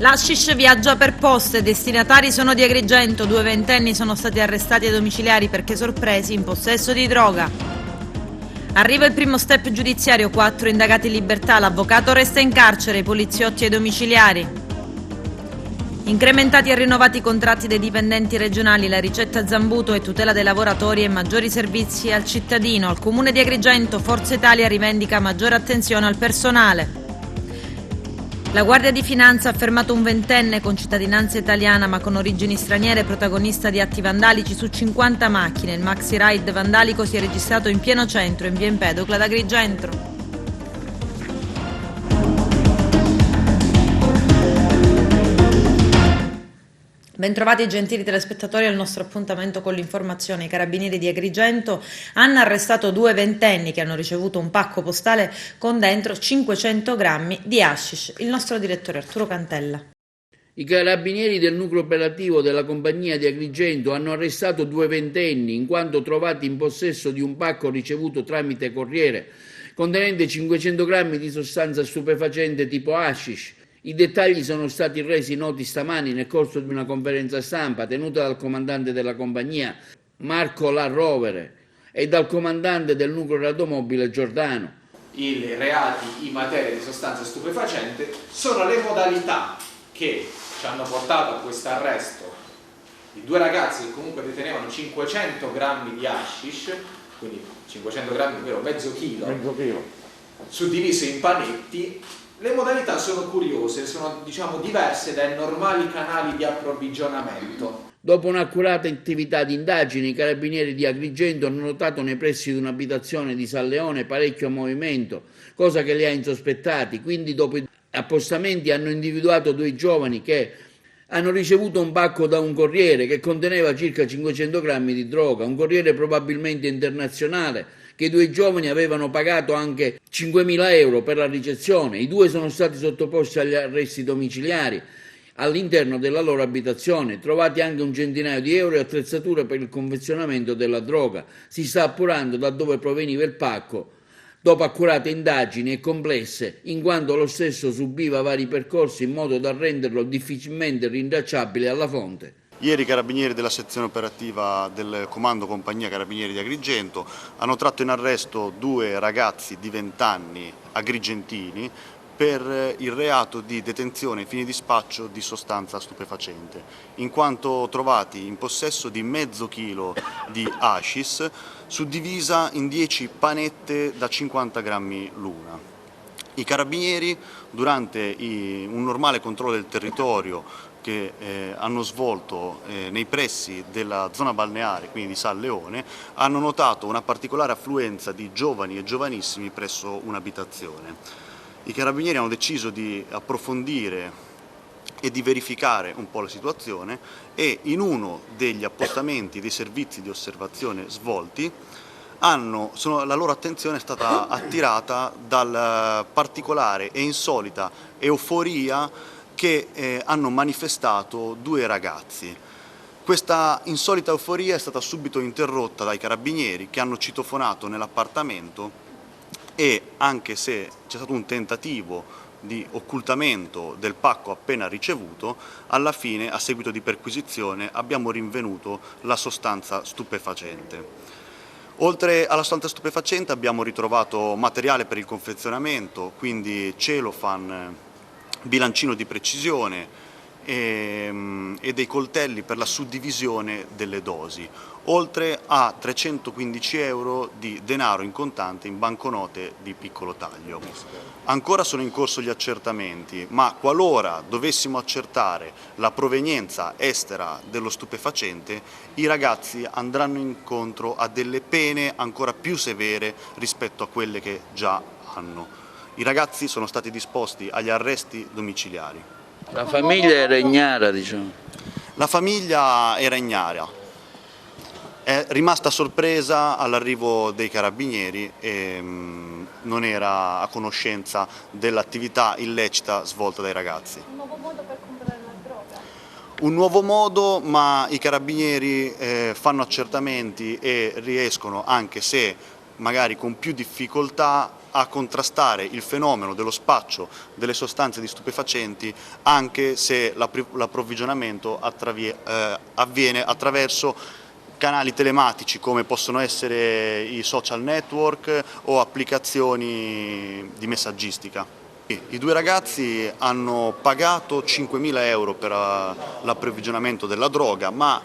L'hashish viaggia per poste, i destinatari sono di Agrigento, 2 ventenni sono stati arrestati ai domiciliari perché sorpresi in possesso di droga. Arriva il primo step giudiziario, 4 indagati in libertà, l'avvocato resta in carcere, i poliziotti ai domiciliari. Incrementati e rinnovati i contratti dei dipendenti regionali, la ricetta Zambuto è tutela dei lavoratori e maggiori servizi al cittadino. Al comune di Agrigento Forza Italia rivendica maggiore attenzione al personale. La Guardia di Finanza ha fermato un ventenne con cittadinanza italiana ma con origini straniere, protagonista di atti vandalici su 50 macchine. Il maxi ride vandalico si è registrato in pieno centro, in via Empedocla ad Agrigento. Bentrovati gentili telespettatori al nostro appuntamento con l'informazione. I carabinieri di Agrigento hanno arrestato 2 ventenni che hanno ricevuto un pacco postale con dentro 500 grammi di hashish. Il nostro direttore Arturo Cantella. I carabinieri del nucleo operativo della compagnia di Agrigento hanno arrestato 2 ventenni in quanto trovati in possesso di un pacco ricevuto tramite corriere contenente 500 grammi di sostanza stupefacente tipo hashish. I dettagli sono stati resi noti stamani nel corso di una conferenza stampa tenuta dal comandante della compagnia Marco La Rovere e dal comandante del nucleo radiomobile Giordano. I reati in materia di sostanza stupefacente sono le modalità che ci hanno portato a questo arresto di 2 ragazzi che comunque detenevano 500 grammi di hashish, quindi 500 grammi, ovvero mezzo chilo, suddivisi in panetti. Le modalità sono curiose, sono diverse dai normali canali di approvvigionamento. Dopo un'accurata attività di indagine, i carabinieri di Agrigento hanno notato nei pressi di un'abitazione di San Leone parecchio movimento, cosa che li ha insospettati. Quindi dopo i appostamenti hanno individuato 2 giovani che hanno ricevuto un pacco da un corriere che conteneva circa 500 grammi di droga, un corriere probabilmente internazionale, che i 2 giovani avevano pagato anche 5.000 euro per la ricezione. I 2 sono stati sottoposti agli arresti domiciliari all'interno della loro abitazione, trovati anche un centinaio di euro e attrezzature per il confezionamento della droga. Si sta appurando da dove proveniva il pacco, dopo accurate indagini e complesse, in quanto lo stesso subiva vari percorsi in modo da renderlo difficilmente rintracciabile alla fonte. Ieri i carabinieri della sezione operativa del Comando Compagnia Carabinieri di Agrigento hanno tratto in arresto 2 ragazzi di 20 anni agrigentini per il reato di detenzione ai fini di spaccio di sostanza stupefacente, in quanto trovati in possesso di mezzo chilo di hashish suddivisa in 10 panette da 50 grammi l'una. I carabinieri, durante un normale controllo del territorio che hanno svolto nei pressi della zona balneare, quindi di San Leone, hanno notato una particolare affluenza di giovani e giovanissimi presso un'abitazione. I carabinieri hanno deciso di approfondire e di verificare un po' la situazione e in uno degli appostamenti dei servizi di osservazione svolti la loro attenzione è stata attirata dal particolare e insolita euforia che hanno manifestato 2 ragazzi. Questa insolita euforia è stata subito interrotta dai carabinieri che hanno citofonato nell'appartamento e, anche se c'è stato un tentativo di occultamento del pacco appena ricevuto, alla fine, a seguito di perquisizione, abbiamo rinvenuto la sostanza stupefacente. Oltre alla sostanza stupefacente abbiamo ritrovato materiale per il confezionamento, quindi cellophane, bilancino di precisione e dei coltelli per la suddivisione delle dosi, oltre a 315 euro di denaro in contante in banconote di piccolo taglio. Ancora sono in corso gli accertamenti, ma qualora dovessimo accertare la provenienza estera dello stupefacente, i ragazzi andranno incontro a delle pene ancora più severe rispetto a quelle che già hanno. I ragazzi sono stati disposti agli arresti domiciliari. La famiglia era ignara, diciamo. La famiglia era ignara, è rimasta sorpresa all'arrivo dei carabinieri e non era a conoscenza dell'attività illecita svolta dai ragazzi. Un nuovo modo per comprare la droga? Un nuovo modo, ma i carabinieri fanno accertamenti e riescono, anche se magari con più difficoltà, a contrastare il fenomeno dello spaccio delle sostanze di stupefacenti anche se l'approvvigionamento avviene attraverso canali telematici come possono essere i social network o applicazioni di messaggistica. I due ragazzi hanno pagato 5.000 euro per l'approvvigionamento della droga, ma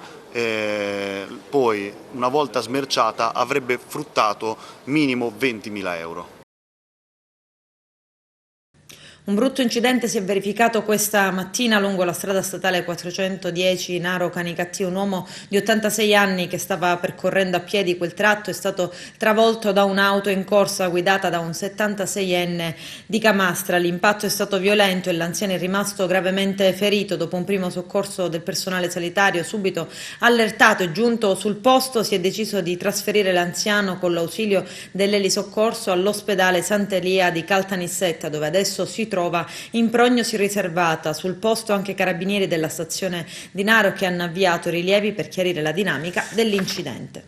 poi una volta smerciata avrebbe fruttato minimo 20.000 euro. Un brutto incidente si è verificato questa mattina lungo la strada statale 410 Naro-Canicattì. Un uomo di 86 anni che stava percorrendo a piedi quel tratto è stato travolto da un'auto in corsa guidata da un 76enne di Camastra. L'impatto è stato violento e l'anziano è rimasto gravemente ferito. Dopo un primo soccorso del personale sanitario subito allertato e giunto sul posto, si è deciso di trasferire l'anziano con l'ausilio dell'elisoccorso all'ospedale Sant'Elia di Caltanissetta, dove adesso si trova in prognosi riservata. Sul posto anche carabinieri della stazione di Naro che hanno avviato rilievi per chiarire la dinamica dell'incidente.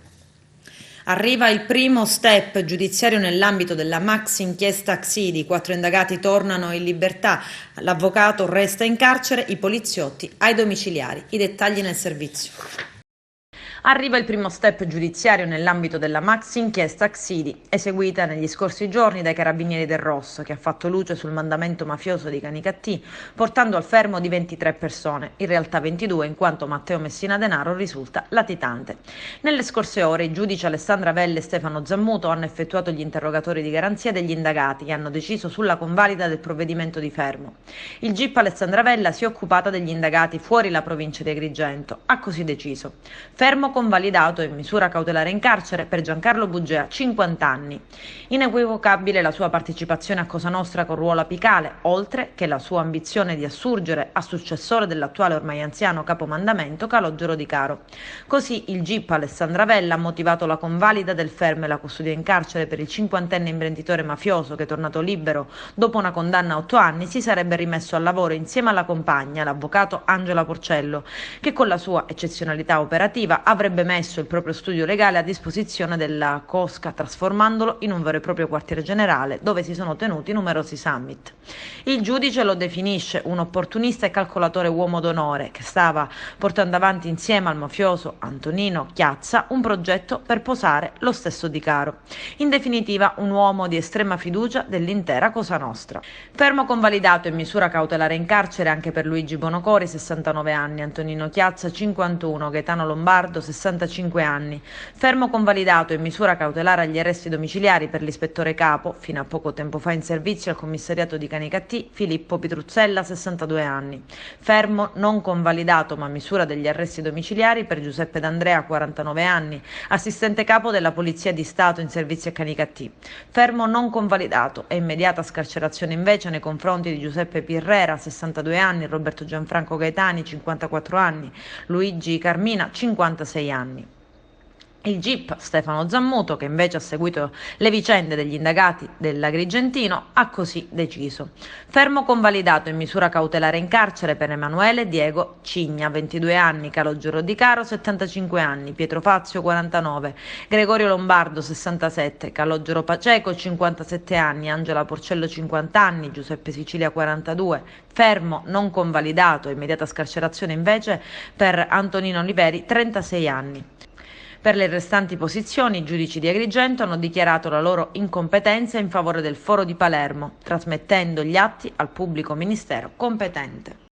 Arriva il primo step giudiziario nell'ambito della maxi inchiesta Xidi. 4 indagati tornano in libertà, l'avvocato resta in carcere, i poliziotti ai domiciliari. I dettagli nel servizio. Arriva il primo step giudiziario nell'ambito della maxi inchiesta Xidi, eseguita negli scorsi giorni dai carabinieri del Rosso, che ha fatto luce sul mandamento mafioso di Canicattì, portando al fermo di 23 persone, in realtà 22 in quanto Matteo Messina Denaro risulta latitante. Nelle scorse ore i giudici Alessandra Velle e Stefano Zammuto hanno effettuato gli interrogatori di garanzia degli indagati e hanno deciso sulla convalida del provvedimento di fermo. Il GIP Alessandra Vella si è occupata degli indagati fuori la provincia di Agrigento, ha così deciso. Fermo convalidato in misura cautelare in carcere per Giancarlo Bugea, 50 anni. Inequivocabile la sua partecipazione a Cosa Nostra con ruolo apicale, oltre che la sua ambizione di assurgere a successore dell'attuale ormai anziano capomandamento Calogero Di Caro. Così il GIP Alessandra Vella ha motivato la convalida del fermo e la custodia in carcere per il 50enne imprenditore mafioso che, tornato libero dopo una condanna a 8 anni, si sarebbe rimesso al lavoro insieme alla compagna, l'avvocato Angela Porcello, che con la sua eccezionalità operativa avrebbe messo il proprio studio legale a disposizione della Cosca, trasformandolo in un vero e proprio quartiere generale dove si sono tenuti numerosi summit. Il giudice lo definisce un opportunista e calcolatore uomo d'onore che stava portando avanti insieme al mafioso Antonino Chiazza un progetto per posare lo stesso Di Caro. In definitiva un uomo di estrema fiducia dell'intera Cosa Nostra. Fermo convalidato in misura cautelare in carcere anche per Luigi Bonocori, 69 anni, Antonino Chiazza, 51, Gaetano Lombardo, 65 anni. Fermo convalidato in misura cautelare agli arresti domiciliari per l'ispettore capo, fino a poco tempo fa in servizio al commissariato di Canicattì, Filippo Pitruzzella, 62 anni. Fermo non convalidato ma misura degli arresti domiciliari per Giuseppe D'Andrea, 49 anni, assistente capo della Polizia di Stato in servizio a Canicattì. Fermo non convalidato e immediata scarcerazione invece nei confronti di Giuseppe Pirrera, 62 anni, Roberto Gianfranco Gaetani, 54 anni, Luigi Carmina, 56 anni. Il GIP Stefano Zammuto, che invece ha seguito le vicende degli indagati dell'Agrigentino, ha così deciso. Fermo convalidato in misura cautelare in carcere per Emanuele Diego Cigna, 22 anni, Calogero Di Caro, 75 anni, Pietro Fazio, 49, Gregorio Lombardo, 67, Calogero Paceco, 57 anni, Angela Porcello, 50 anni, Giuseppe Sicilia, 42. Fermo non convalidato, immediata scarcerazione invece per Antonino Oliveri, 36 anni. Per le restanti posizioni, i giudici di Agrigento hanno dichiarato la loro incompetenza in favore del Foro di Palermo, trasmettendo gli atti al pubblico ministero competente.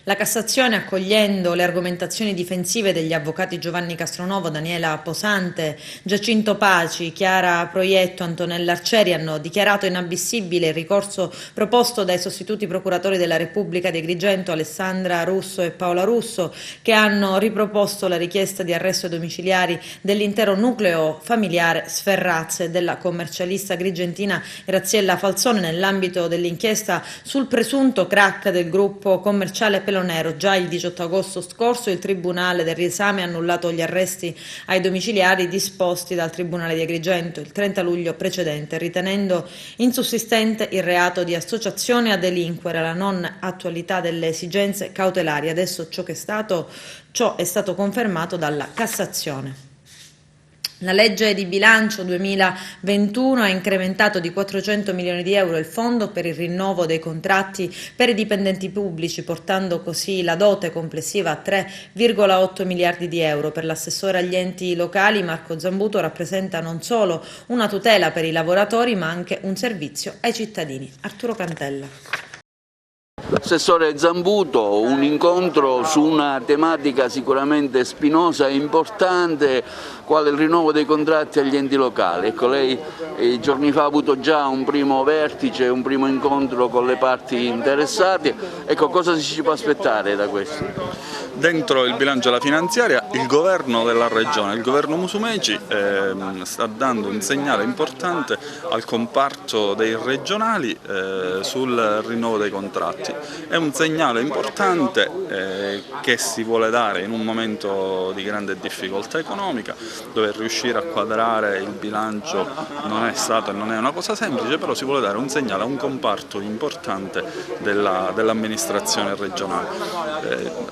La Cassazione, accogliendo le argomentazioni difensive degli avvocati Giovanni Castronovo, Daniela Posante, Giacinto Paci, Chiara Proietto, Antonella Arcieri, hanno dichiarato inammissibile il ricorso proposto dai sostituti procuratori della Repubblica di Agrigento Alessandra Russo e Paola Russo, che hanno riproposto la richiesta di arresto domiciliari dell'intero nucleo familiare Sferrazze e della commercialista agrigentina Graziella Falzone nell'ambito dell'inchiesta sul presunto crack del gruppo commerciale Pelonero. Già il 18 agosto scorso il Tribunale del riesame ha annullato gli arresti ai domiciliari disposti dal Tribunale di Agrigento il 30 luglio precedente, ritenendo insussistente il reato di associazione a delinquere, la non attualità delle esigenze cautelari. Adesso ciò è stato confermato dalla Cassazione. La legge di bilancio 2021 ha incrementato di 400 milioni di euro il fondo per il rinnovo dei contratti per i dipendenti pubblici, portando così la dote complessiva a 3,8 miliardi di euro. Per l'assessore agli enti locali Marco Zambuto rappresenta non solo una tutela per i lavoratori, ma anche un servizio ai cittadini. Arturo Cantella. Assessore Zambuto, un incontro su una tematica sicuramente spinosa e importante, quale il rinnovo dei contratti agli enti locali. Ecco, lei giorni fa ha avuto già un primo vertice, un primo incontro con le parti interessate. Ecco, cosa ci può aspettare da questo? Dentro il bilancio della finanziaria il governo della regione, il governo Musumeci, sta dando un segnale importante al comparto dei regionali sul rinnovo dei contratti. È un segnale importante che si vuole dare in un momento di grande difficoltà economica, dove riuscire a quadrare il bilancio non è stato e non è una cosa semplice, però si vuole dare un segnale a un comparto importante dell'amministrazione regionale.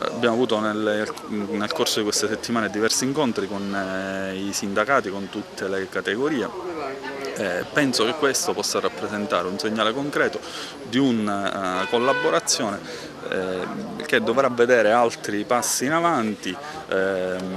Abbiamo avuto nel corso di queste settimane diversi incontri con i sindacati, con tutte le categorie. Penso che questo possa rappresentare un segnale concreto di una collaborazione che dovrà vedere altri passi in avanti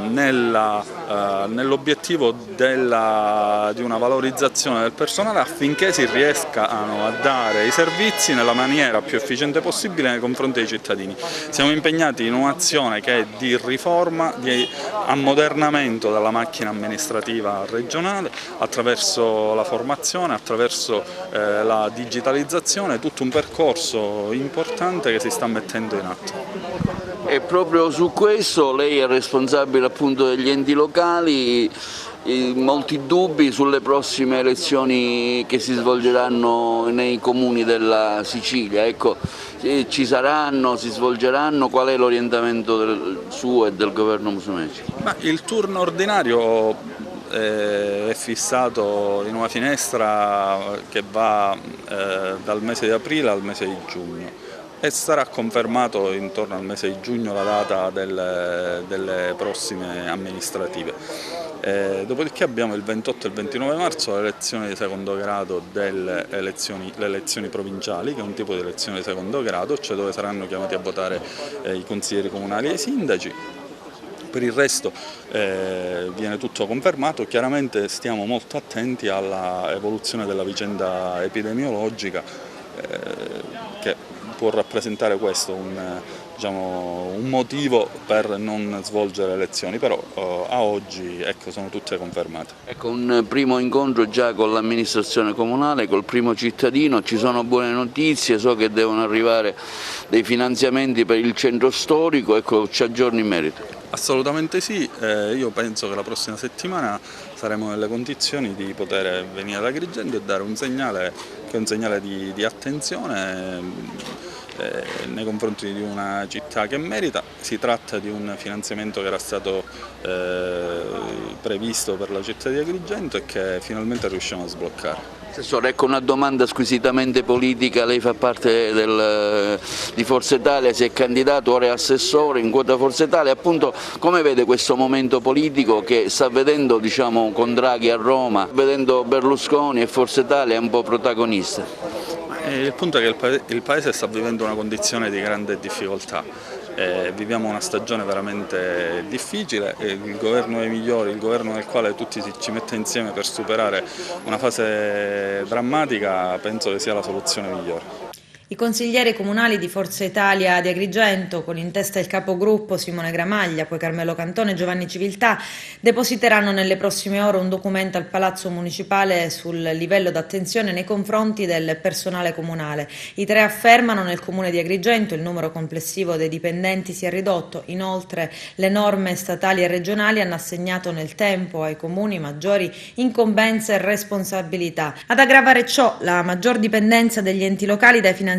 nell'obiettivo di una valorizzazione del personale, affinché si riescano a dare i servizi nella maniera più efficiente possibile nei confronti dei cittadini. Siamo impegnati in un'azione che è di riforma, di ammodernamento della macchina amministrativa regionale attraverso la formazione, attraverso la digitalizzazione, tutto un percorso importante che si sta mettendo in atto. E proprio su questo lei è responsabile appunto degli enti locali, molti dubbi sulle prossime elezioni che si svolgeranno nei comuni della Sicilia. Ecco, ci saranno, si svolgeranno, qual è l'orientamento suo e del governo Musumeci? Il turno ordinario è fissato in una finestra che va dal mese di aprile al mese di giugno e sarà confermato intorno al mese di giugno la data delle prossime amministrative. Dopodiché abbiamo il 28 e il 29 marzo le elezioni di secondo grado le elezioni provinciali, che è un tipo di elezione di secondo grado, cioè dove saranno chiamati a votare i consiglieri comunali e i sindaci. Per il resto viene tutto confermato. Chiaramente stiamo molto attenti all'evoluzione della vicenda epidemiologica, che può rappresentare questo un motivo per non svolgere elezioni, però a oggi sono tutte confermate. Ecco, un primo incontro già con l'amministrazione comunale, col primo cittadino, ci sono buone notizie, so che devono arrivare dei finanziamenti per il centro storico, ecco, ci aggiorni in merito. Assolutamente sì, io penso che la prossima settimana saremo nelle condizioni di poter venire ad Agrigento e dare un segnale che è un segnale di attenzione nei confronti di una città che merita. Si tratta di un finanziamento che era stato previsto per la città di Agrigento e che finalmente riusciamo a sbloccare. Assessore, ecco una domanda squisitamente politica, lei fa parte di Forza Italia, si è candidato, ora è assessore in quota Forza Italia, appunto come vede questo momento politico che sta vedendo, diciamo, con Draghi a Roma, vedendo Berlusconi e Forza Italia un po' protagonista? Il punto è che il Paese sta vivendo una condizione di grande difficoltà, viviamo una stagione veramente difficile, il governo dei migliori, il governo nel quale tutti ci mette insieme per superare una fase drammatica, penso che sia la soluzione migliore. I consiglieri comunali di Forza Italia di Agrigento, con in testa il capogruppo Simone Gramaglia, poi Carmelo Cantone e Giovanni Civiltà, depositeranno nelle prossime ore un documento al Palazzo Municipale sul livello d'attenzione nei confronti del personale comunale. I tre affermano nel comune di Agrigento il numero complessivo dei dipendenti si è ridotto, inoltre le norme statali e regionali hanno assegnato nel tempo ai comuni maggiori incombenze e responsabilità. Ad aggravare ciò la maggior dipendenza degli enti locali dai finanziamenti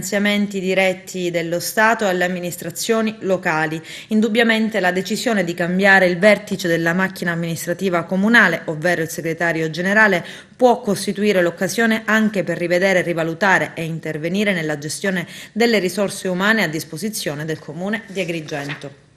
diretti dello Stato e alle amministrazioni locali. Indubbiamente la decisione di cambiare il vertice della macchina amministrativa comunale, ovvero il segretario generale, può costituire l'occasione anche per rivedere, rivalutare e intervenire nella gestione delle risorse umane a disposizione del Comune di Agrigento.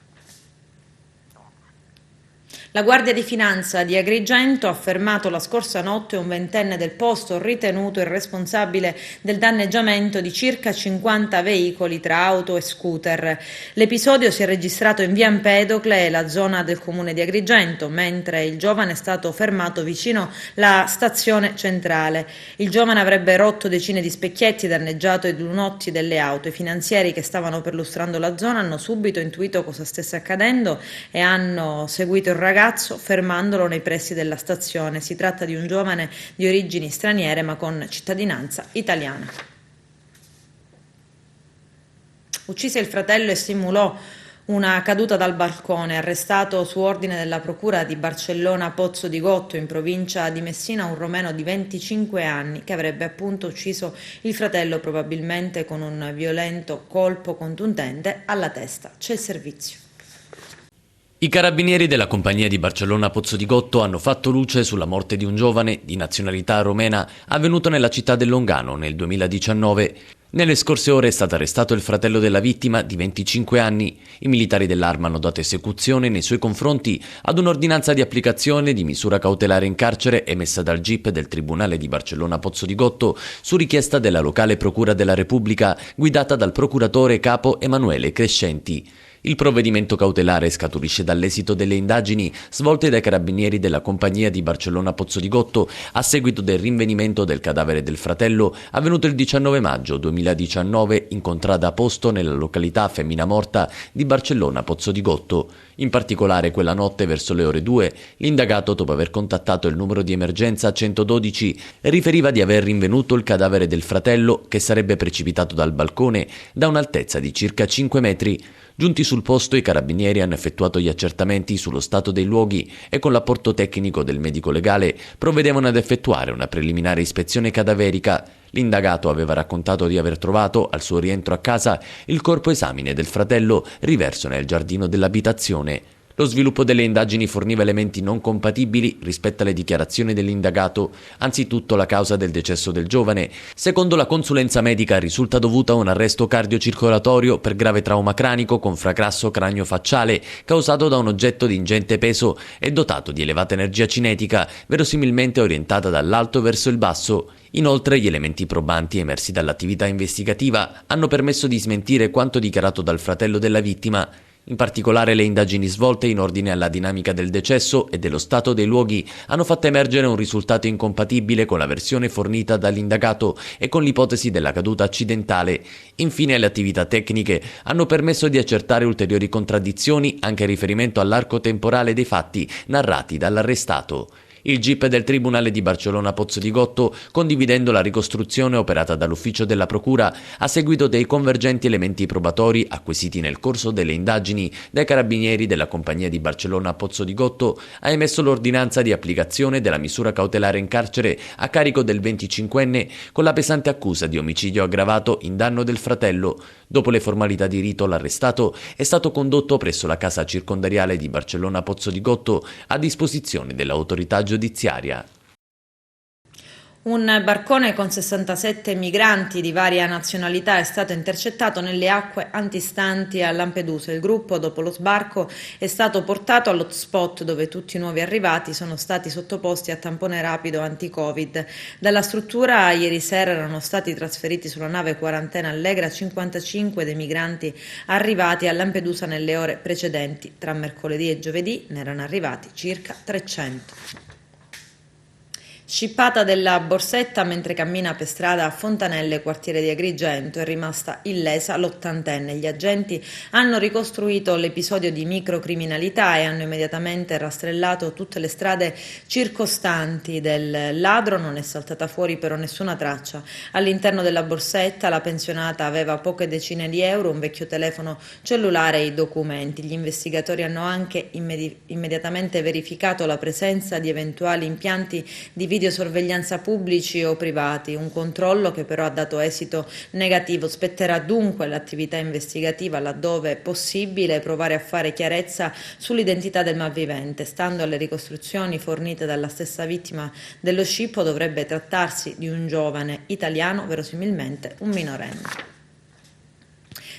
La Guardia di Finanza di Agrigento ha fermato la scorsa notte un ventenne del posto ritenuto il responsabile del danneggiamento di circa 50 veicoli tra auto e scooter. L'episodio si è registrato in via Empedocle, la zona del comune di Agrigento, mentre il giovane è stato fermato vicino alla stazione centrale. Il giovane avrebbe rotto decine di specchietti, danneggiato i lunotti delle auto. I finanzieri che stavano perlustrando la zona hanno subito intuito cosa stesse accadendo e hanno seguito il ragazzo fermandolo nei pressi della stazione. Si tratta di un giovane di origini straniere ma con cittadinanza italiana. Uccise il fratello e simulò una caduta dal balcone. Arrestato su ordine della procura di Barcellona Pozzo di Gotto, in provincia di Messina, un romeno di 25 anni che avrebbe appunto ucciso il fratello, probabilmente con un violento colpo contundente alla testa. C'è il servizio. I carabinieri della compagnia di Barcellona Pozzo di Gotto hanno fatto luce sulla morte di un giovane di nazionalità romena avvenuto nella città del Longano nel 2019. Nelle scorse ore è stato arrestato il fratello della vittima di 25 anni. I militari dell'Arma hanno dato esecuzione nei suoi confronti ad un'ordinanza di applicazione di misura cautelare in carcere emessa dal GIP del Tribunale di Barcellona Pozzo di Gotto su richiesta della locale Procura della Repubblica guidata dal procuratore capo Emanuele Crescenti. Il provvedimento cautelare scaturisce dall'esito delle indagini svolte dai carabinieri della compagnia di Barcellona Pozzo di Gotto a seguito del rinvenimento del cadavere del fratello avvenuto il 19 maggio 2019 in contrada Posto nella località Femmina Morta di Barcellona Pozzo di Gotto. In particolare quella notte verso le ore 2 l'indagato, dopo aver contattato il numero di emergenza 112, riferiva di aver rinvenuto il cadavere del fratello che sarebbe precipitato dal balcone da un'altezza di circa 5 metri. Giunti sul posto, i carabinieri hanno effettuato gli accertamenti sullo stato dei luoghi e con l'apporto tecnico del medico legale provvedevano ad effettuare una preliminare ispezione cadaverica. L'indagato aveva raccontato di aver trovato, al suo rientro a casa, il corpo esamine del fratello riverso nel giardino dell'abitazione. Lo sviluppo delle indagini forniva elementi non compatibili rispetto alle dichiarazioni dell'indagato. Anzitutto la causa del decesso del giovane, secondo la consulenza medica, risulta dovuta a un arresto cardiocircolatorio per grave trauma cranico con fracasso cranio-facciale causato da un oggetto di ingente peso e dotato di elevata energia cinetica, verosimilmente orientata dall'alto verso il basso. Inoltre gli elementi probanti emersi dall'attività investigativa hanno permesso di smentire quanto dichiarato dal fratello della vittima. In particolare le indagini svolte in ordine alla dinamica del decesso e dello stato dei luoghi hanno fatto emergere un risultato incompatibile con la versione fornita dall'indagato e con l'ipotesi della caduta accidentale. Infine le attività tecniche hanno permesso di accertare ulteriori contraddizioni anche in riferimento all'arco temporale dei fatti narrati dall'arrestato. Il GIP del Tribunale di Barcellona Pozzo di Gotto, condividendo la ricostruzione operata dall'ufficio della Procura a seguito dei convergenti elementi probatori acquisiti nel corso delle indagini dai carabinieri della compagnia di Barcellona Pozzo di Gotto, ha emesso l'ordinanza di applicazione della misura cautelare in carcere a carico del 25enne con la pesante accusa di omicidio aggravato in danno del fratello. Dopo le formalità di rito, l'arrestato è stato condotto presso la casa circondariale di Barcellona Pozzo di Gotto a disposizione dell'autorità giudiziaria. Un barcone con 67 migranti di varia nazionalità è stato intercettato nelle acque antistanti a Lampedusa. Il gruppo, dopo lo sbarco, è stato portato all'hotspot dove tutti i nuovi arrivati sono stati sottoposti a tampone rapido anti-Covid. Dalla struttura ieri sera erano stati trasferiti sulla nave Quarantena Allegra 55 dei migranti arrivati a Lampedusa nelle ore precedenti. Tra mercoledì e giovedì ne erano arrivati circa 300. Scippata della borsetta mentre cammina per strada a Fontanelle, quartiere di Agrigento, è rimasta illesa l'80enne. Gli agenti hanno ricostruito l'episodio di microcriminalità e hanno immediatamente rastrellato tutte le strade circostanti del ladro. Non è saltata fuori però nessuna traccia. All'interno della borsetta la pensionata aveva poche decine di euro, un vecchio telefono cellulare e i documenti. Gli investigatori hanno anche immediatamente verificato la presenza di eventuali impianti di videosorveglianza pubblici o privati, un controllo che però ha dato esito negativo. Spetterà dunque l'attività investigativa, laddove possibile, provare a fare chiarezza sull'identità del malvivente. Stando alle ricostruzioni fornite dalla stessa vittima dello scippo, dovrebbe trattarsi di un giovane italiano, verosimilmente un minorenne.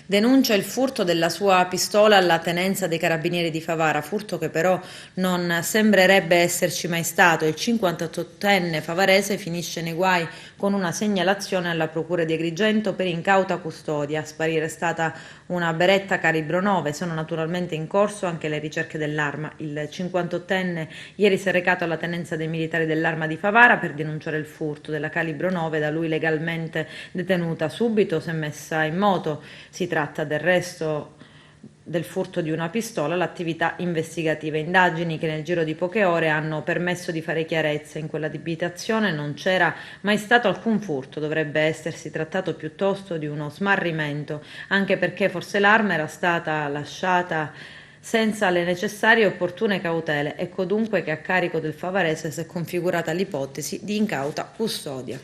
denuncia il furto della sua pistola alla tenenza dei carabinieri di Favara, furto che però non sembrerebbe esserci mai stato. Il 58enne favarese finisce nei guai con una segnalazione alla procura di Agrigento per incauta custodia. A sparire è stata una beretta calibro 9, sono naturalmente in corso anche le ricerche dell'arma. Il 58enne ieri si è recato alla tenenza dei militari dell'Arma di Favara per denunciare il furto della calibro 9 da lui legalmente detenuta. Subito si è messa in moto, si tratta del resto del furto di una pistola, l'attività investigativa. Indagini che nel giro di poche ore hanno permesso di fare chiarezza. In quella abitazione non c'era mai stato alcun furto, dovrebbe essersi trattato piuttosto di uno smarrimento, anche perché forse l'arma era stata lasciata senza le necessarie e opportune cautele. Ecco dunque che a carico del favarese si è configurata l'ipotesi di incauta custodia.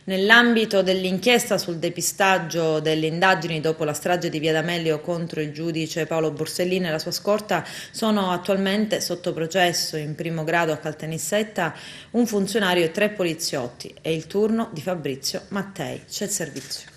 Nell'ambito dell'inchiesta sul depistaggio delle indagini dopo la strage di Via D'Amelio contro il giudice Paolo Borsellino e la sua scorta, sono attualmente sotto processo in primo grado a Caltanissetta un funzionario e 3 poliziotti. È il turno di Fabrizio Mattei. C'è il servizio.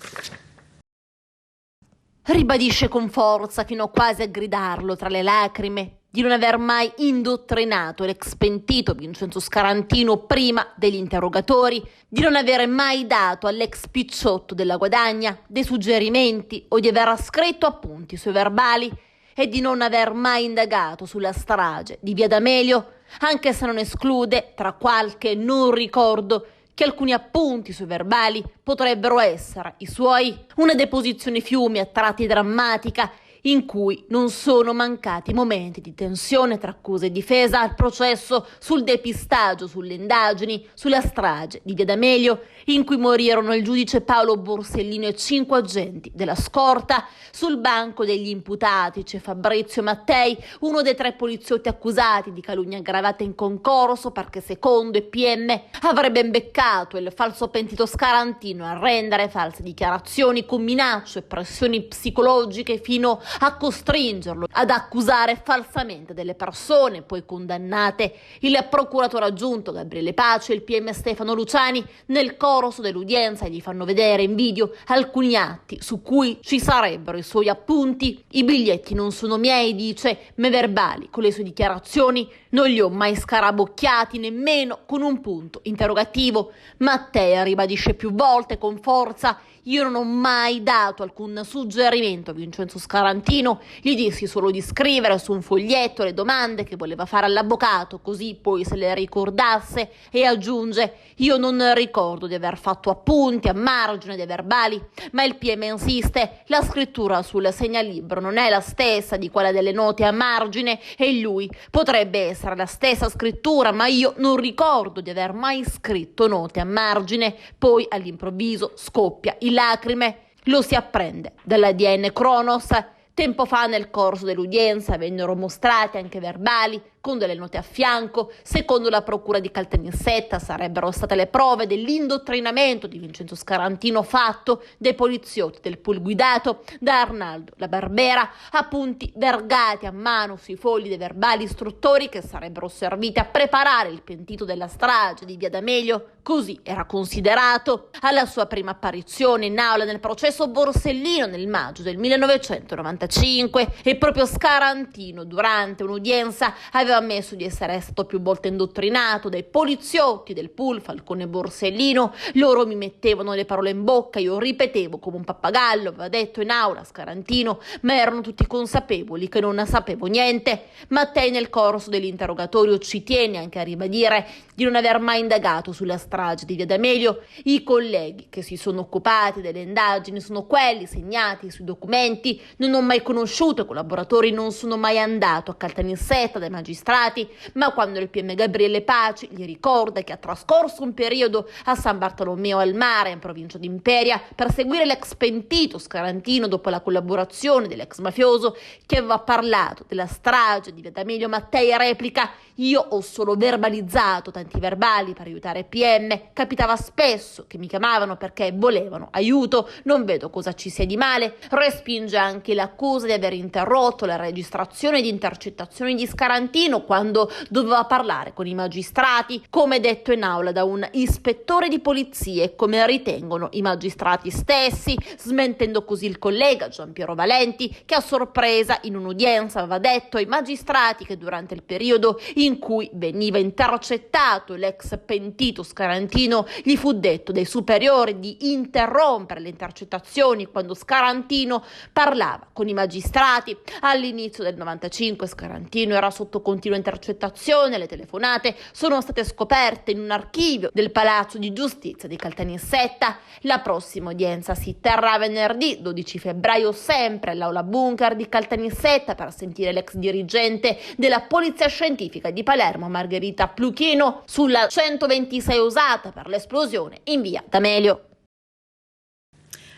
Ribadisce con forza, fino quasi a gridarlo tra le lacrime, di non aver mai indottrinato l'ex pentito Vincenzo Scarantino prima degli interrogatori, di non avere mai dato all'ex picciotto della Guadagna dei suggerimenti o di aver scritto appunti sui verbali e di non aver mai indagato sulla strage di Via D'Amelio, anche se non esclude, tra qualche non ricordo, che alcuni appunti sui verbali potrebbero essere i suoi. Una deposizione fiumi a tratti drammatica in cui non sono mancati momenti di tensione tra accusa e difesa al processo sul depistaggio, sulle indagini, sulla strage di Via D'Amelio, in cui morirono il giudice Paolo Borsellino e 5 agenti della scorta. Sul banco degli imputati c'è Fabrizio Mattei, uno dei 3 poliziotti accusati di calunnia aggravata in concorso perché secondo il PM avrebbe imbeccato il falso pentito Scarantino a rendere false dichiarazioni con minacce e pressioni psicologiche fino a costringerlo ad accusare falsamente delle persone poi condannate. Il procuratore aggiunto Gabriele Pace e il PM Stefano Luciani nel corso dell'udienza gli fanno vedere in video alcuni atti su cui ci sarebbero i suoi appunti. I biglietti non sono miei, dice, ma verbali con le sue dichiarazioni non li ho mai scarabocchiati, nemmeno con un punto interrogativo. Mattei ribadisce più volte con forza: io non ho mai dato alcun suggerimento a Vincenzo Scarantino, gli dissi solo di scrivere su un foglietto le domande che voleva fare all'avvocato, così poi se le ricordasse, e aggiunge: io non ricordo di aver fatto appunti a margine dei verbali, ma il PM insiste, la scrittura sul segnalibro non è la stessa di quella delle note a margine e lui potrebbe essere la stessa scrittura, ma io non ricordo di aver mai scritto note a margine. Poi all'improvviso scoppia in lacrime. Lo si apprende dall'ADN Cronos. Tempo fa, nel corso dell'udienza, vennero mostrati anche verbali con delle note a fianco. Secondo la procura di Caltanissetta sarebbero state le prove dell'indottrinamento di Vincenzo Scarantino fatto dai poliziotti del pool guidato da Arnaldo La Barbera, appunti vergati a mano sui fogli dei verbali istruttori che sarebbero serviti a preparare il pentito della strage di Via D'Amelio. Così era considerato. Alla sua prima apparizione in aula nel processo Borsellino nel maggio del 1995, e proprio Scarantino durante un'udienza aveva ammesso di essere stato più volte indottrinato dai poliziotti del pool Falcone e Borsellino. Loro mi mettevano le parole in bocca, io ripetevo come un pappagallo, aveva detto in aula Scarantino, ma erano tutti consapevoli che non sapevo niente. Mattei nel corso dell'interrogatorio ci tiene anche a ribadire di non aver mai indagato sulla strage di Via D'Amelio. I colleghi che si sono occupati delle indagini sono quelli segnati sui documenti. Non ho mai conosciuto i collaboratori, non sono mai andato a Caltanissetta dai magistrati, ma quando il PM Gabriele Paci gli ricorda che ha trascorso un periodo a San Bartolomeo al Mare, in provincia di Imperia, per seguire l'ex pentito Scarantino dopo la collaborazione dell'ex mafioso che aveva parlato della strage di Via D'Amelio, Mattei replica: io ho solo verbalizzato tanti verbali per aiutare PM dicenne: capitava spesso che mi chiamavano perché volevano aiuto, non vedo cosa ci sia di male. Respinge anche l'accusa di aver interrotto la registrazione di intercettazioni di Scarantino quando doveva parlare con i magistrati, come detto in aula da un ispettore di polizia e come ritengono i magistrati stessi, smentendo così il collega Giampiero Valenti, che a sorpresa in un'udienza aveva detto ai magistrati che durante il periodo in cui veniva intercettato l'ex pentito Scarantino gli fu detto dai superiori di interrompere le intercettazioni quando Scarantino parlava con i magistrati. All'inizio del 95 Scarantino era sotto continua intercettazione, le telefonate sono state scoperte in un archivio del Palazzo di Giustizia di Caltanissetta. La prossima udienza si terrà venerdì 12 febbraio sempre all'aula bunker di Caltanissetta per sentire l'ex dirigente della Polizia Scientifica di Palermo Margherita Pluchino sulla 126 usata per l'esplosione in via D'Amelio.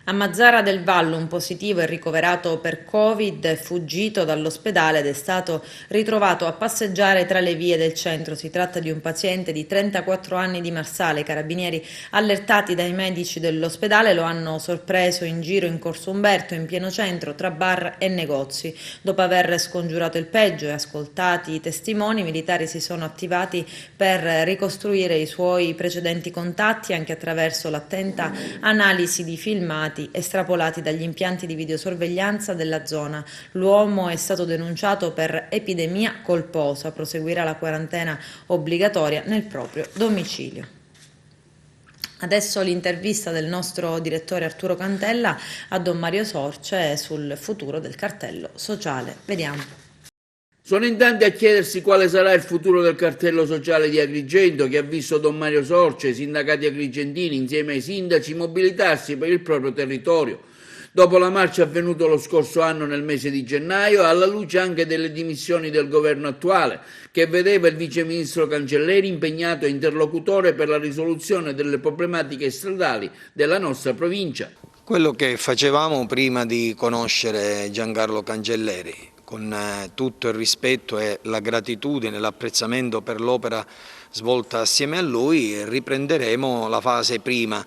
A Mazzara del Vallo un positivo è ricoverato per Covid, è fuggito dall'ospedale ed è stato ritrovato a passeggiare tra le vie del centro. Si tratta di un paziente di 34 anni di Marsale. I carabinieri, allertati dai medici dell'ospedale, lo hanno sorpreso in giro in Corso Umberto, in pieno centro, tra bar e negozi. Dopo aver scongiurato il peggio e ascoltati i testimoni, i militari si sono attivati per ricostruire i suoi precedenti contatti anche attraverso l'attenta analisi di filmati estrapolati dagli impianti di videosorveglianza della zona. L'uomo è stato denunciato per epidemia colposa, proseguirà la quarantena obbligatoria nel proprio domicilio. Adesso l'intervista del nostro direttore Arturo Cantella a Don Mario Sorce sul futuro del cartello sociale. Vediamo. Sono in tanti a chiedersi quale sarà il futuro del cartello sociale di Agrigento, che ha visto Don Mario Sorce, sindacati agrigentini insieme ai sindaci mobilitarsi per il proprio territorio. Dopo la marcia avvenuta lo scorso anno nel mese di gennaio, alla luce anche delle dimissioni del governo attuale, che vedeva il viceministro Cancelleri impegnato e interlocutore per la risoluzione delle problematiche stradali della nostra provincia. Quello che facevamo prima di conoscere Giancarlo Cancelleri, con tutto il rispetto e la gratitudine, l'apprezzamento per l'opera svolta assieme a lui, riprenderemo la fase prima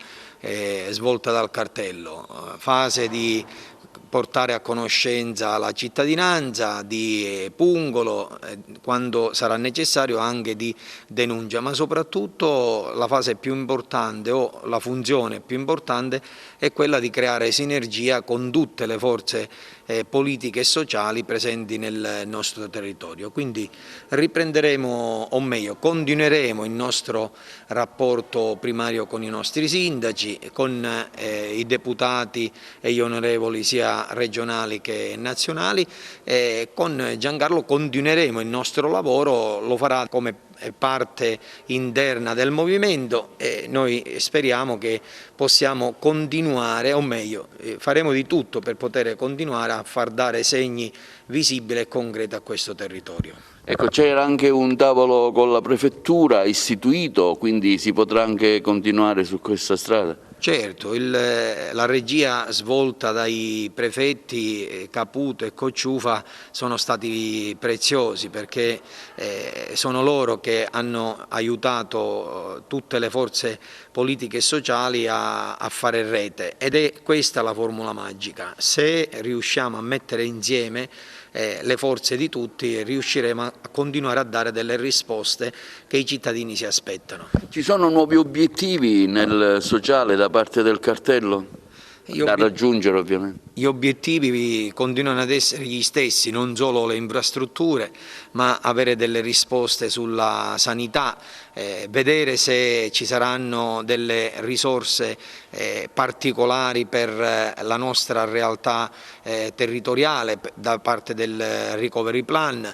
svolta dal cartello, fase di portare a conoscenza la cittadinanza, di pungolo, quando sarà necessario anche di denuncia, ma soprattutto la fase più importante o la funzione più importante è quella di creare sinergia con tutte le forze politiche e sociali presenti nel nostro territorio. Quindi riprenderemo, o meglio, continueremo il nostro rapporto primario con i nostri sindaci, con i deputati e gli onorevoli sia regionali che nazionali. Con Giancarlo continueremo il nostro lavoro, lo farà come parte interna del movimento e noi speriamo che possiamo continuare, o meglio, faremo di tutto per poter continuare a far dare segni visibili e concreti a questo territorio. Ecco, c'era anche un tavolo con la prefettura istituito, quindi si potrà anche continuare su questa strada? Certo, la regia svolta dai prefetti Caputo e Cocciufa sono stati preziosi perché sono loro che hanno aiutato tutte le forze politiche e sociali a fare rete ed è questa la formula magica. Se riusciamo a mettere insieme le forze di tutti riusciremo a continuare a dare delle risposte che i cittadini si aspettano. Ci sono nuovi obiettivi nel sociale da parte del cartello? Da raggiungere ovviamente. Gli obiettivi continuano ad essere gli stessi, non solo le infrastrutture, ma avere delle risposte sulla sanità, vedere se ci saranno delle risorse particolari per la nostra realtà territoriale da parte del Recovery Plan,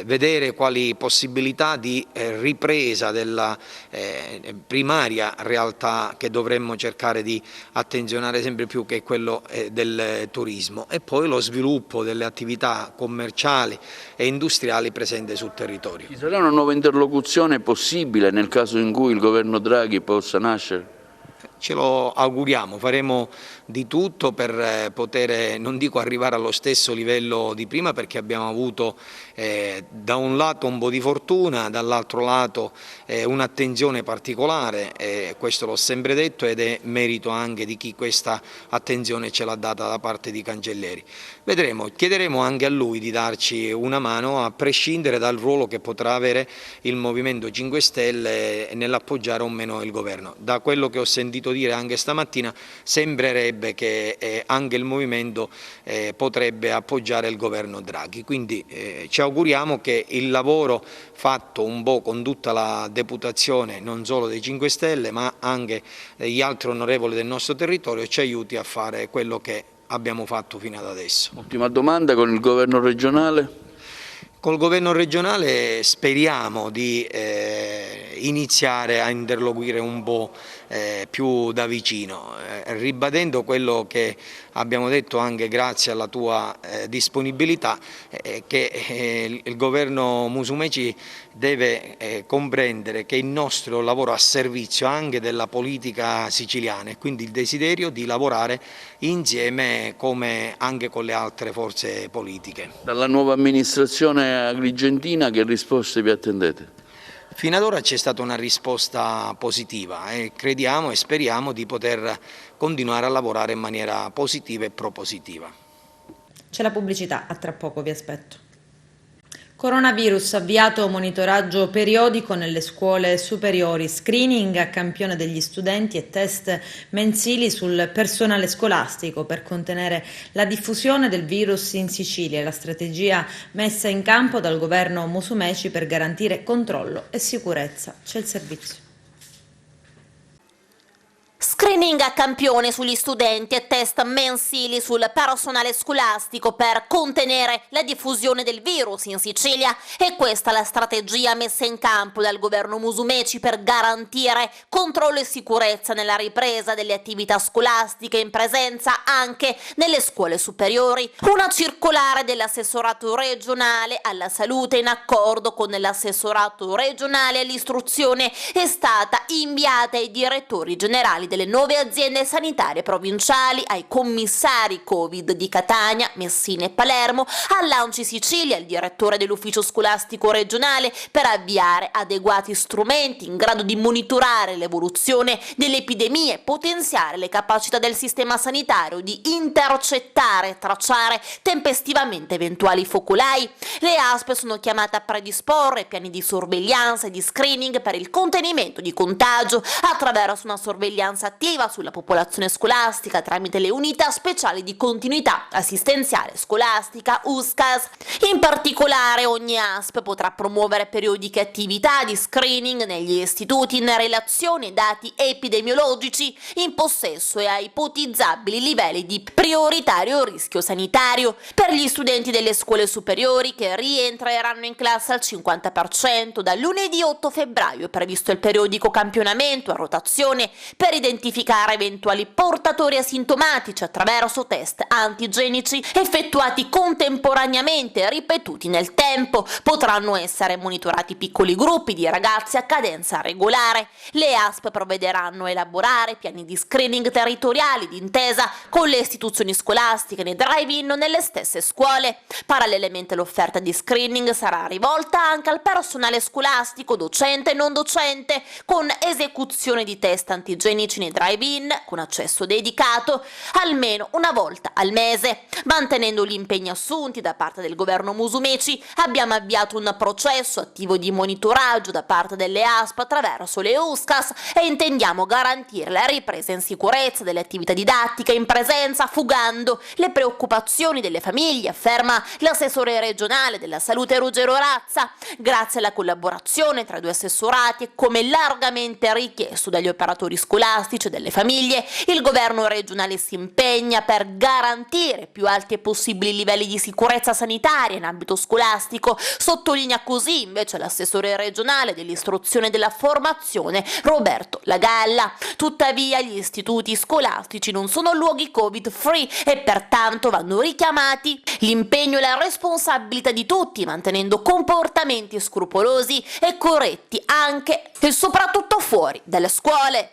vedere quali possibilità di ripresa della primaria realtà che dovremmo cercare di attenzionare sempre più, che è quello del turismo, e poi lo sviluppo delle attività commerciali e industriali presenti sul territorio. Ci sarà una nuova interlocuzione possibile nel caso in cui il governo Draghi possa nascere? Ce lo auguriamo, faremo di tutto per poter, non dico arrivare allo stesso livello di prima, perché abbiamo avuto da un lato un po' di fortuna, dall'altro lato un'attenzione particolare, questo l'ho sempre detto ed è merito anche di chi questa attenzione ce l'ha data da parte di Cancelleri. Vedremo, chiederemo anche a lui di darci una mano a prescindere dal ruolo che potrà avere il Movimento 5 Stelle nell'appoggiare o meno il governo. Da quello che ho sentito dire anche stamattina sembrerebbe che anche il Movimento potrebbe appoggiare il governo Draghi, quindi ci auguriamo che il lavoro fatto un po' con tutta la deputazione non solo dei 5 Stelle ma anche degli altri onorevoli del nostro territorio ci aiuti a fare quello che abbiamo fatto fino ad adesso. Ultima domanda, con il governo regionale? Col governo regionale speriamo di iniziare a interloquire un po' più da vicino, ribadendo quello che abbiamo detto anche grazie alla tua disponibilità, che il governo Musumeci deve comprendere che il nostro lavoro a servizio anche della politica siciliana e quindi il desiderio di lavorare insieme come anche con le altre forze politiche. Dalla nuova amministrazione agrigentina che risposte vi attendete? Fino ad ora c'è stata una risposta positiva e crediamo e speriamo di poter continuare a lavorare in maniera positiva e propositiva. C'è la pubblicità, a tra poco vi aspetto. Coronavirus, avviato monitoraggio periodico nelle scuole superiori, screening a campione degli studenti e test mensili sul personale scolastico per contenere la diffusione del virus in Sicilia e la strategia messa in campo dal governo Musumeci per garantire controllo e sicurezza. C'è il servizio. Screening a campione sugli studenti e test mensili sul personale scolastico per contenere la diffusione del virus in Sicilia. E questa è la strategia messa in campo dal governo Musumeci per garantire controllo e sicurezza nella ripresa delle attività scolastiche in presenza anche nelle scuole superiori. Una circolare dell'assessorato regionale alla salute in accordo con l'assessorato regionale all'istruzione è stata inviata ai direttori generali delle nuove aziende sanitarie provinciali, ai commissari Covid di Catania, Messina e Palermo, all'Anci Sicilia, al direttore dell'ufficio scolastico regionale per avviare adeguati strumenti in grado di monitorare l'evoluzione dell'epidemia e potenziare le capacità del sistema sanitario di intercettare e tracciare tempestivamente eventuali focolai. Le ASP sono chiamate a predisporre piani di sorveglianza e di screening per il contenimento di contagio attraverso una sorveglianza attiva sulla popolazione scolastica tramite le unità speciali di continuità assistenziale scolastica USCAS. In particolare ogni ASP potrà promuovere periodiche attività di screening negli istituti in relazione ai dati epidemiologici in possesso e a ipotizzabili livelli di prioritario rischio sanitario. Per gli studenti delle scuole superiori che rientreranno in classe al 50% da lunedì 8 febbraio è previsto il periodico campionamento a rotazione per identificare eventuali portatori asintomatici attraverso test antigenici effettuati contemporaneamente e ripetuti nel tempo. Potranno essere monitorati piccoli gruppi di ragazzi a cadenza regolare. Le ASP provvederanno a elaborare piani di screening territoriali d'intesa con le istituzioni scolastiche nei drive-in nelle stesse scuole. Parallelamente l'offerta di screening sarà rivolta anche al personale scolastico, docente e non docente, con esecuzione di test antigenici nei drive-in con accesso dedicato almeno una volta al mese. Mantenendo gli impegni assunti da parte del governo Musumeci, abbiamo avviato un processo attivo di monitoraggio da parte delle ASP attraverso le USCAS e intendiamo garantire la ripresa in sicurezza delle attività didattiche in presenza, fugando le preoccupazioni delle famiglie, afferma l'assessore regionale della salute Ruggero Razza. Grazie alla collaborazione tra i due assessorati e come largamente richiesto dagli operatori scolastici e delle famiglie, il governo regionale si impegna per garantire più alti e possibili livelli di sicurezza sanitaria in ambito scolastico. Sottolinea così invece l'assessore regionale dell'istruzione e della formazione Roberto Lagalla. Tuttavia gli istituti scolastici non sono luoghi Covid free e pertanto vanno richiamati l'impegno e la responsabilità di tutti, mantenendo comportamenti scrupolosi e corretti anche e soprattutto fuori dalle scuole.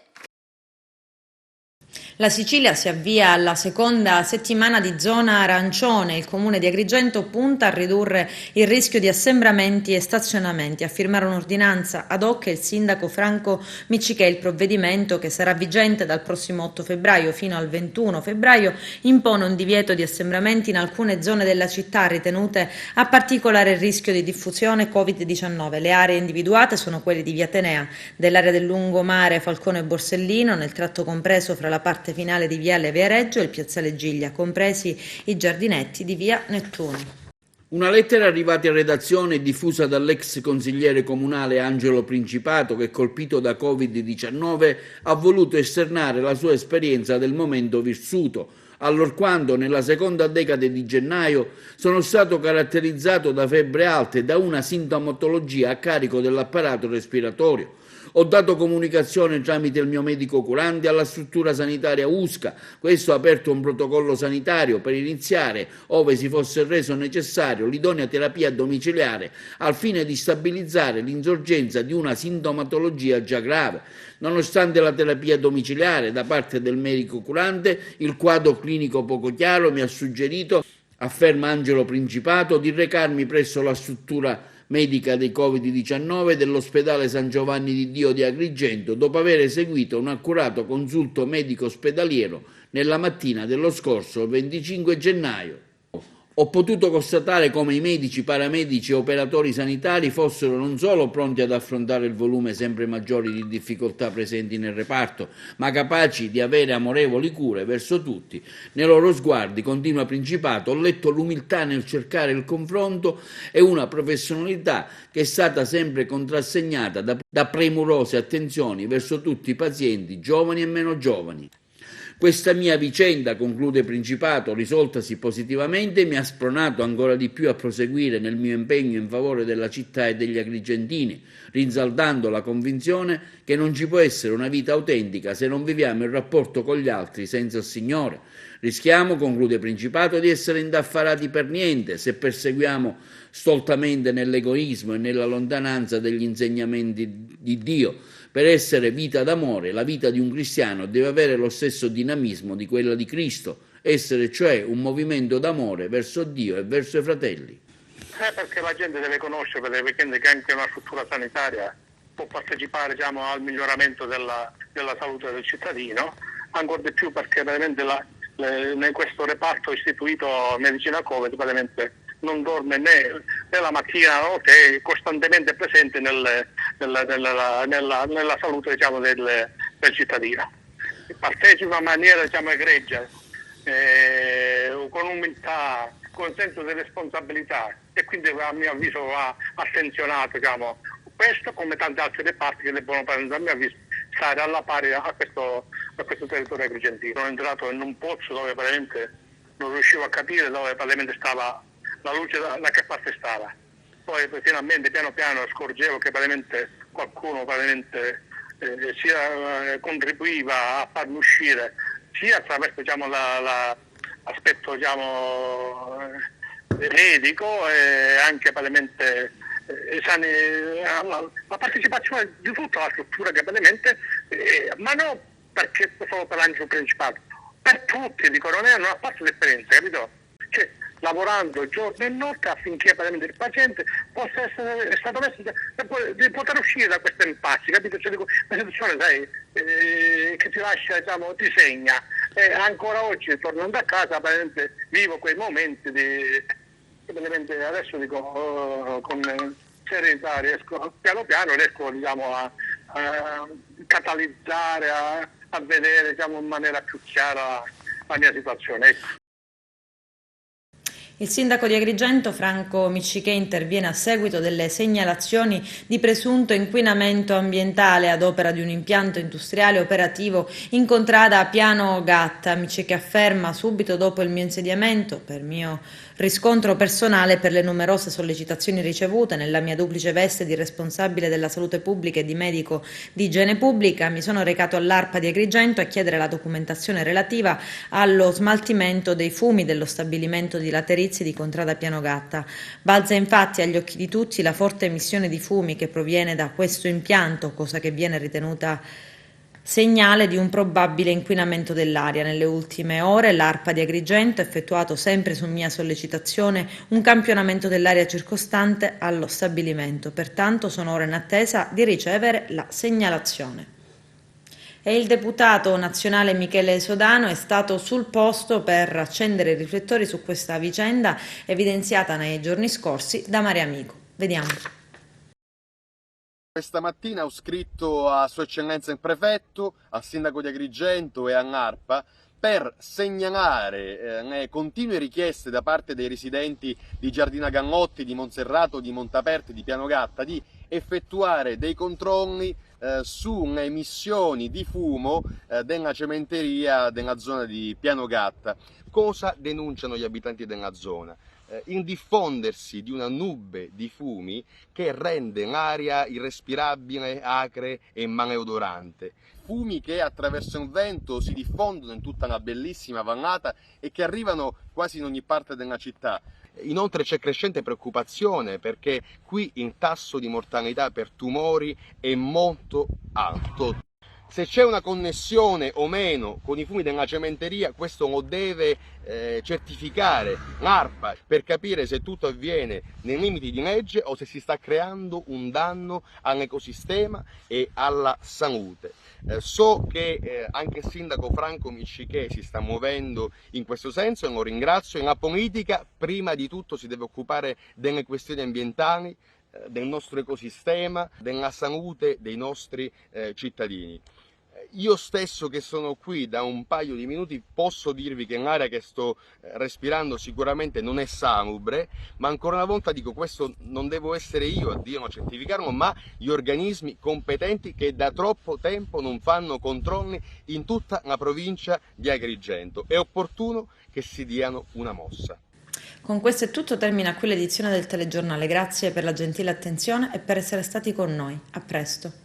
La Sicilia si avvia alla seconda settimana di zona arancione. Il comune di Agrigento punta a ridurre il rischio di assembramenti e stazionamenti. A firmare un'ordinanza ad hoc è il sindaco Franco Miccichè. Il provvedimento, che sarà vigente dal prossimo 8 febbraio fino al 21 febbraio, impone un divieto di assembramenti in alcune zone della città ritenute a particolare rischio di diffusione Covid-19. Le aree individuate sono quelle di Via Atenea, dell'area del lungomare Falcone e Borsellino, nel tratto compreso fra la parte finale di Viale Viareggio e il piazzale Giglia, compresi i giardinetti di Via Nettuno. Una lettera arrivata in redazione e diffusa dall'ex consigliere comunale Angelo Principato, che colpito da Covid-19 ha voluto esternare la sua esperienza del momento vissuto, allorquando nella seconda decade di gennaio sono stato caratterizzato da febbre alte e da una sintomatologia a carico dell'apparato respiratorio. Ho dato comunicazione tramite il mio medico curante alla struttura sanitaria USCA. Questo ha aperto un protocollo sanitario per iniziare, ove si fosse reso necessario, l'idonea terapia domiciliare al fine di stabilizzare l'insorgenza di una sintomatologia già grave. Nonostante la terapia domiciliare da parte del medico curante, il quadro clinico poco chiaro mi ha suggerito, afferma Angelo Principato, di recarmi presso la struttura medica dei Covid-19 dell'ospedale San Giovanni di Dio di Agrigento, dopo aver eseguito un accurato consulto medico ospedaliero nella mattina dello scorso 25 gennaio. Ho potuto constatare come i medici, paramedici e operatori sanitari fossero non solo pronti ad affrontare il volume sempre maggiore di difficoltà presenti nel reparto, ma capaci di avere amorevoli cure verso tutti. Nei loro sguardi, continua Principato, ho letto l'umiltà nel cercare il confronto e una professionalità che è stata sempre contrassegnata da premurose attenzioni verso tutti i pazienti, giovani e meno giovani. Questa mia vicenda, conclude Principato, risoltasi positivamente, mi ha spronato ancora di più a proseguire nel mio impegno in favore della città e degli agrigentini, rinsaldando la convinzione che non ci può essere una vita autentica se non viviamo il rapporto con gli altri senza il Signore. Rischiamo, conclude Principato, di essere indaffarati per niente se perseguiamo stoltamente nell'egoismo e nella lontananza degli insegnamenti di Dio. Per essere vita d'amore, la vita di un cristiano deve avere lo stesso dinamismo di quella di Cristo, essere cioè un movimento d'amore verso Dio e verso i fratelli. Perché la gente deve conoscere, perché anche una struttura sanitaria può partecipare, diciamo, al miglioramento della salute del cittadino, ancora di più perché veramente in questo reparto istituito medicina Covid veramente non dorme né la mattina, no, che è costantemente presente nella salute, diciamo, del cittadino. Partecipa in maniera, diciamo, egregia, con umiltà, con senso di responsabilità, e quindi a mio avviso va attenzionato, diciamo, questo come tanti altri reparti che debbono, a mio avviso, stare alla pari a questo territorio agrigentino. Sono entrato in un pozzo dove veramente non riuscivo a capire dove veramente stava la luce, da che parte stava. Poi finalmente piano piano scorgevo che veramente qualcuno veramente sia contribuiva a farmi uscire sia attraverso, diciamo, l'aspetto, diciamo, medico e anche veramente la partecipazione di tutta la struttura che veramente, ma non perché solo per l'angelo principale, per tutti, dico, non ha fatto l'esperienza, capito? Cioè, lavorando giorno e notte affinché veramente il paziente possa essere stato messo di poter uscire da questi impassi, capito? Cioè, dico, la situazione, sai, che ti lascia, diciamo, ti segna, e ancora oggi tornando a casa veramente vivo quei momenti veramente, adesso dico, con serenità piano piano riesco, diciamo, a catalizzare, a vedere, diciamo, in maniera più chiara la mia situazione, ecco. Il sindaco di Agrigento, Franco Miccichè, interviene a seguito delle segnalazioni di presunto inquinamento ambientale ad opera di un impianto industriale operativo in contrada Piano Gatta. Miccichè afferma: subito dopo il mio insediamento, per mio riscontro personale, per le numerose sollecitazioni ricevute nella mia duplice veste di responsabile della salute pubblica e di medico di igiene pubblica, mi sono recato all'ARPA di Agrigento a chiedere la documentazione relativa allo smaltimento dei fumi dello stabilimento di Laterizi di contrada Piano Gatta. Balza infatti agli occhi di tutti la forte emissione di fumi che proviene da questo impianto, cosa che viene ritenuta segnale di un probabile inquinamento dell'aria. Nelle ultime ore l'ARPA di Agrigento ha effettuato, sempre su mia sollecitazione, un campionamento dell'area circostante allo stabilimento, pertanto sono ora in attesa di ricevere la segnalazione. E il deputato nazionale Michele Sodano è stato sul posto per accendere i riflettori su questa vicenda evidenziata nei giorni scorsi da Maria Amico. Vediamo. Questa mattina ho scritto a Sua Eccellenza il Prefetto, al Sindaco di Agrigento e all'ARPA per segnalare le continue richieste da parte dei residenti di Giardina Gannotti, di Monserrato, di Montaperti, di Pianogatta di effettuare dei controlli sulle emissioni di fumo della cementeria della zona di Pianogatta. Cosa denunciano gli abitanti della zona? Il diffondersi di una nube di fumi che rende l'aria irrespirabile, acre e maleodorante. Fumi che attraverso il vento si diffondono in tutta la bellissima vallata e che arrivano quasi in ogni parte della città. Inoltre c'è crescente preoccupazione perché qui il tasso di mortalità per tumori è molto alto. Se c'è una connessione o meno con i fumi della cementeria, questo lo deve certificare l'ARPA per capire se tutto avviene nei limiti di legge o se si sta creando un danno all'ecosistema e alla salute. So che anche il sindaco Franco Miccichè si sta muovendo in questo senso e lo ringrazio. La politica prima di tutto si deve occupare delle questioni ambientali, del nostro ecosistema, della salute dei nostri cittadini. Io stesso che sono qui da un paio di minuti posso dirvi che l'aria che sto respirando sicuramente non è salubre, ma ancora una volta dico questo non devo essere io a dirlo, a certificarlo, ma gli organismi competenti che da troppo tempo non fanno controlli in tutta la provincia di Agrigento. È opportuno che si diano una mossa. Con questo è tutto, termina qui l'edizione del telegiornale. Grazie per la gentile attenzione e per essere stati con noi. A presto.